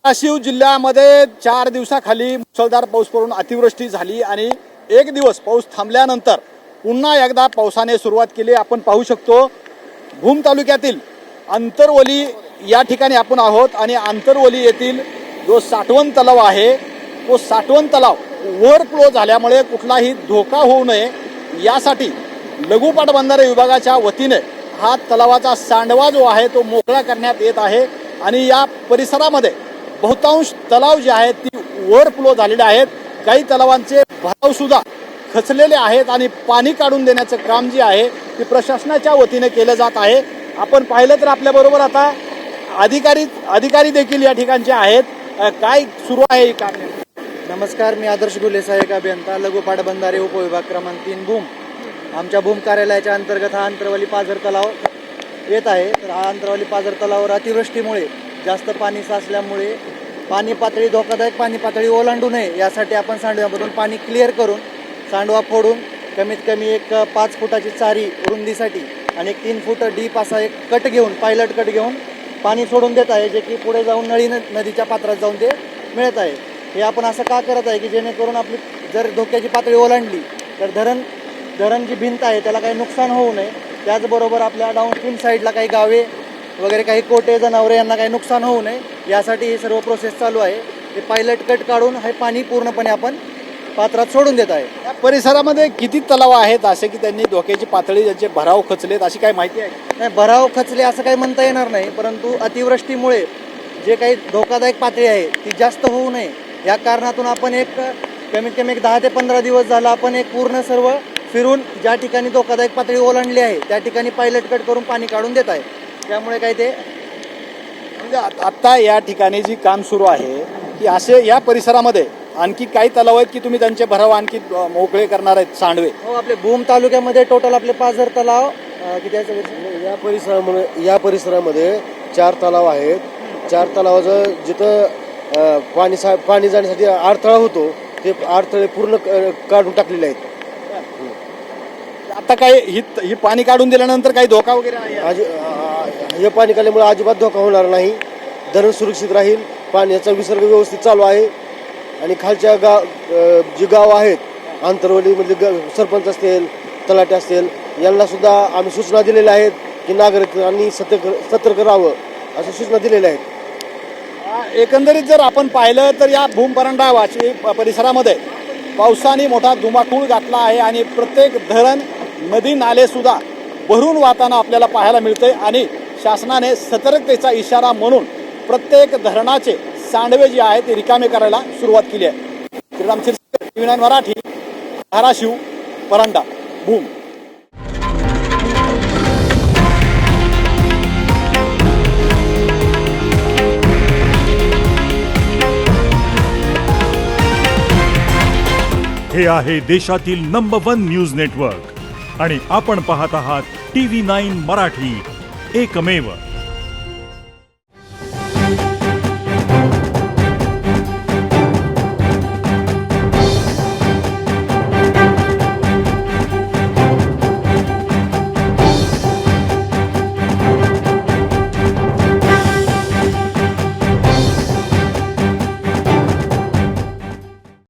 धाराशिव जिल्ह्यामध्ये 4 दिवसाखाली मुसळधार पाऊस पडून अतिवृष्टी झाली आणि एक दिवस पाऊस थांबल्यानंतर पुन्हा एकदा पावसाने सुरुवात केली। आपण पाहू शकतो भूम तालुक्यातील अंतरवली या ठिकाणी आपण आहोत आणि अंतरवली येथील जो साठवण तलाव आहे तो साठवण तलाव ओव्हरफ्लो झाल्यामुळे कुठलाही धोका होऊ नये यासाठी लघु पाटबंधारे विभागाच्या वतीने हा तलावाचा सांडवा जो आहे तो मोकळा करण्यात येत आहे आणि या परिसरामध्ये बहुतांश तलाव जे आहेत ती ओव्हरफ्लो झालेले आहेत। काही तलावांचे भराव सुद्धा खचलेले आहेत आणि पाणी काढून देण्याचं काम जे आहे ते प्रशासनाच्या वतीने केलं जात आहे। आपण पाहिलं तर आपल्या बरोबर आता अधिकारी देखील या ठिकाणचे आहेत। काय सुरू आहे हे काम? नमस्कार, मी आदर्श गुले सहाय्यक अभियंता लघु पाटबंधारे उपविभाग क्रमांक 3 भूम। आमच्या भूम कार्यालयाच्या अंतर्गत हा अंतरवली पाझर तलाव येत आहे। तर हा अंतरवली पाझर तलावावर अतिवृष्टीमुळे जास्त पाणी साचल्यामुळे पाणी पातळी धोकादायक पाणी पातळी ओलांडू नये यासाठी आपण सांडव्यामधून पाणी क्लिअर करून सांडवा फोडून कमीत कमी एक 5 फुटाची चारी रुंदीसाठी आणि एक 3 फूट डीप असा एक कट घेऊन पायलट कट घेऊन पाणी सोडून देत आहे, जे की पुढे जाऊन नळी नदीच्या पात्रात जाऊन ते मिळत आहे। हे आपण असं का करत आहे की जेणेकरून आपली जर धोक्याची पातळी ओलांडली तर धरण जी भिंत आहे त्याला काही नुकसान होऊ नये। त्याचबरोबर आपल्या डाऊनस्ट्रीम साईडला काही गावे वगैरे काही कोटे जनावरे यांना काही नुकसान होऊ नये यासाठी ही सर्व प्रोसेस चालू आहे। हे पायलट कट काढून हे पाणी पूर्णपणे आपण पात्रात सोडून देत आहे। या परिसरामध्ये किती तलाव आहेत असे की त्यांनी धोक्याची पातळी ज्यांचे भराव खचलेत अशी काही माहिती आहे? नाही, भराव खचले असं काही म्हणता येणार नाही, परंतु अतिवृष्टीमुळे जे काही धोकादायक पातळी आहे ती जास्त होऊ नये या कारणातून आपण एक कमीत कमी 10 ते 15 दिवस झाला आपण एक पूर्ण सर्व फिरून ज्या ठिकाणी धोकादायक पातळी ओलांडली आहे त्या ठिकाणी पायलट कट करून पाणी काढून देत आहे। त्यामुळे काही ते म्हणजे आता या ठिकाणी जी काम सुरू आहे की असे या परिसरामध्ये आणखी काही तलाव आहेत की तुम्ही त्यांचे भराव आणखी मोकळे करणार आहेत सांडवे? हो, आपले भूम तालुक्यामध्ये टोटल आपले पाझर तलाव किती आहे? या परिसरामध्ये 4 तलाव आहेत। 4 तलावाचं जिथं पाणी जाण्यासाठी अडथळा होतो ते अडथळे पूर्ण काढून टाकलेले आहेत। आता काय ही पाणी काढून दिल्यानंतर काही धोका वगैरे आहे? हे पाणी काढल्यामुळे अजिबात धोका होणार नाही, धरण सुरक्षित राहील, पाण्याचा विसर्ग व्यवस्थित चालू आहे आणि खालच्या जी गाव आहेत अंतरवलीमधले सरपंच असतील तलाठी असतील यांना सुद्धा आम्ही सूचना दिलेल्या आहेत की नागरिकांनी सतर्क राहावं अशा सूचना दिलेल्या आहेत। एकंदरीत जर आपण पाहिलं तर या भूम परंडा वाची परिसरामध्ये पावसाने मोठा धुमाकूळ घातला आहे आणि प्रत्येक धरण नदी नाले सुद्धा भरून वाहताना आपल्याला पाहायला मिळते आणि शासनाने सतर्कतेचा इशारा म्हणून प्रत्येक धरणाचे सांडवे जे आहेत ते रिकामे करायला सुरुवात केली आहे। श्रीराम शिरसागर, TV9 मराठी, धाराशिव, परंडा, भूम। हे आहे देशातील नंबर 1 न्यूज नेटवर्क आणि आपण पाहत आहात TV9 मराठी, एकमेव।